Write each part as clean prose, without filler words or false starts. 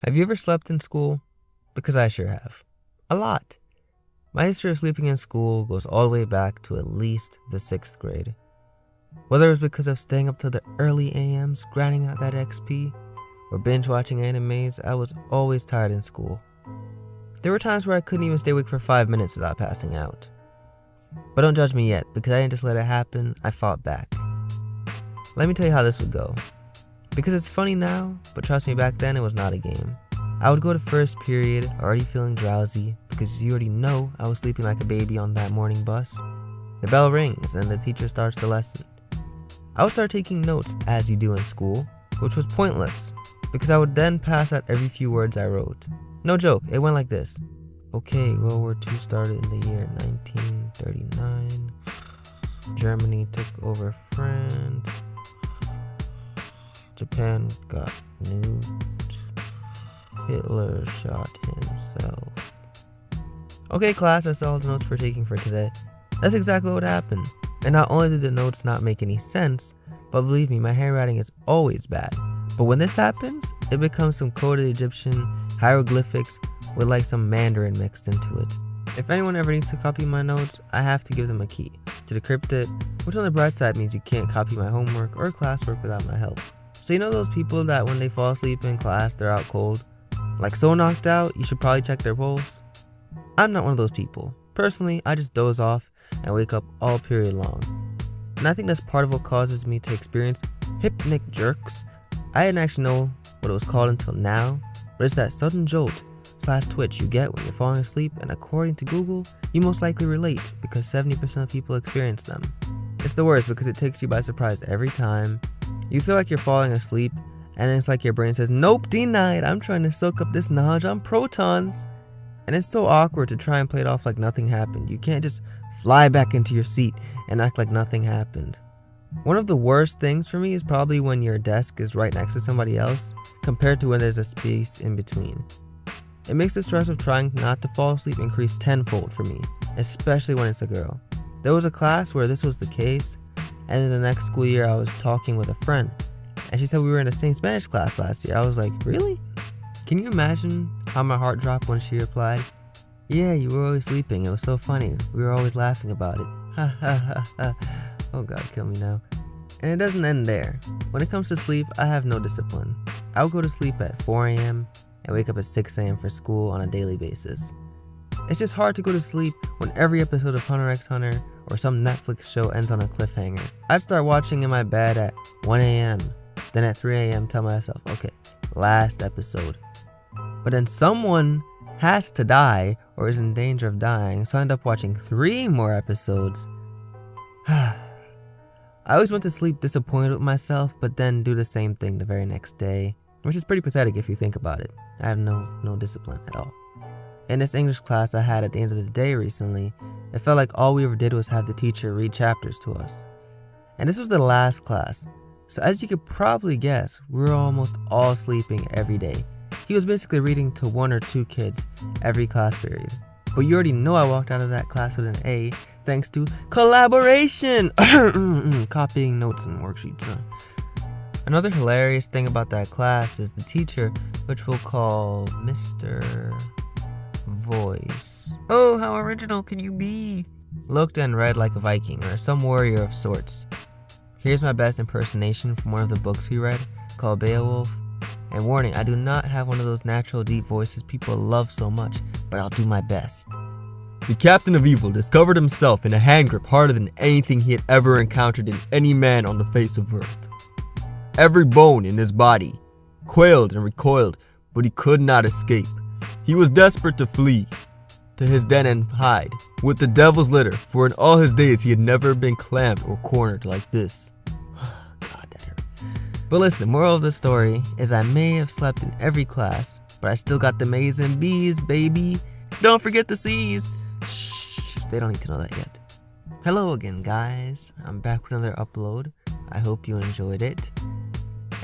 Have you ever slept in school? Because I sure have. A lot. My history of sleeping in school goes all the way back to at least the 6th grade. Whether it was because of staying up till the early AMs, grinding out that XP, or binge watching animes, I was always tired in school. There were times where I couldn't even stay awake for 5 minutes without passing out. But don't judge me yet, because I didn't just let it happen, I fought back. Let me tell you how this would go. Because it's funny now, but trust me, back then it was not a game. I would go to first period already feeling drowsy because you already know I was sleeping like a baby on that morning bus. The bell rings and the teacher starts the lesson. I would start taking notes as you do in school, which was pointless because I would then pass out every few words I wrote. No joke, it went like this. Okay, World War II started in the year 1939. Germany took over France. Japan got nuked. Hitler shot himself. Okay, class, that's all the notes we're taking for today. That's exactly what happened. And not only did the notes not make any sense, but believe me, my handwriting is always bad. But when this happens, it becomes some coded Egyptian hieroglyphics with like some Mandarin mixed into it. If anyone ever needs to copy my notes, I have to give them a key to decrypt it, which on the bright side means you can't copy my homework or classwork without my help. So you know those people that when they fall asleep in class, they're out cold? Like so knocked out, you should probably check their pulse. I'm not one of those people. Personally, I just doze off and wake up all period long. And I think that's part of what causes me to experience hypnic jerks. I didn't actually know what it was called until now, but it's that sudden jolt / twitch you get when you're falling asleep, and according to Google, you most likely relate because 70% of people experience them. It's the worst because it takes you by surprise every time. You feel like you're falling asleep, and it's like your brain says, nope, denied, I'm trying to soak up this knowledge on protons. And it's so awkward to try and play it off like nothing happened. You can't just fly back into your seat and act like nothing happened. One of the worst things for me is probably when your desk is right next to somebody else, compared to when there's a space in between. It makes the stress of trying not to fall asleep increase tenfold for me, especially when it's a girl. There was a class where this was the case, and in the next school year I was talking with a friend, and she said we were in the same Spanish class last year. I was like, really? Can you imagine how my heart dropped when she replied, yeah, you were always sleeping, it was so funny, we were always laughing about it. Ha ha ha ha. Oh god, kill me now. And it doesn't end there. When it comes to sleep, I have no discipline. I would go to sleep at 4 a.m. and wake up at 6 a.m. for school on a daily basis. It's just hard to go to sleep when every episode of Hunter x Hunter or some Netflix show ends on a cliffhanger. I'd start watching in my bed at 1 a.m. Then at 3 a.m. tell myself, okay, last episode. But then someone has to die or is in danger of dying, so I end up watching 3 more episodes. I always went to sleep disappointed with myself, but then do the same thing the very next day, which is pretty pathetic if you think about it. I have no discipline at all. In this English class I had at the end of the day recently, it felt like all we ever did was have the teacher read chapters to us. And this was the last class, so as you could probably guess, we were almost all sleeping every day. He was basically reading to 1 or 2 kids every class period. But you already know I walked out of that class with an A thanks to collaboration! Copying notes and worksheets. Another hilarious thing about that class is the teacher, which we'll call Mr. Voice. Oh, how original can you be? Looked and read like a Viking or some warrior of sorts. Here's my best impersonation from one of the books we read, called Beowulf. And warning, I do not have one of those natural deep voices people love so much, but I'll do my best. The captain of evil discovered himself in a hand grip harder than anything he had ever encountered in any man on the face of earth. Every bone in his body quailed and recoiled, but he could not escape. He was desperate to flee to his den and hide with the devil's litter, for in all his days he had never been clamped or cornered like this. God, that hurt. But listen, moral of the story is I may have slept in every class, but I still got the A's and B's, baby. Don't forget the C's. Shh, they don't need to know that yet. Hello again, guys. I'm back with another upload. I hope you enjoyed it.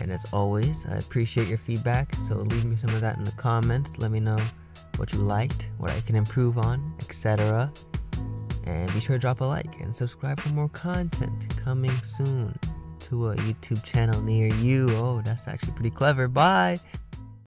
And as always, I appreciate your feedback, so leave me some of that in the comments. Let me know what you liked, what I can improve on, etc. And be sure to drop a like and subscribe for more content coming soon to a YouTube channel near you. Oh, that's actually pretty clever. Bye!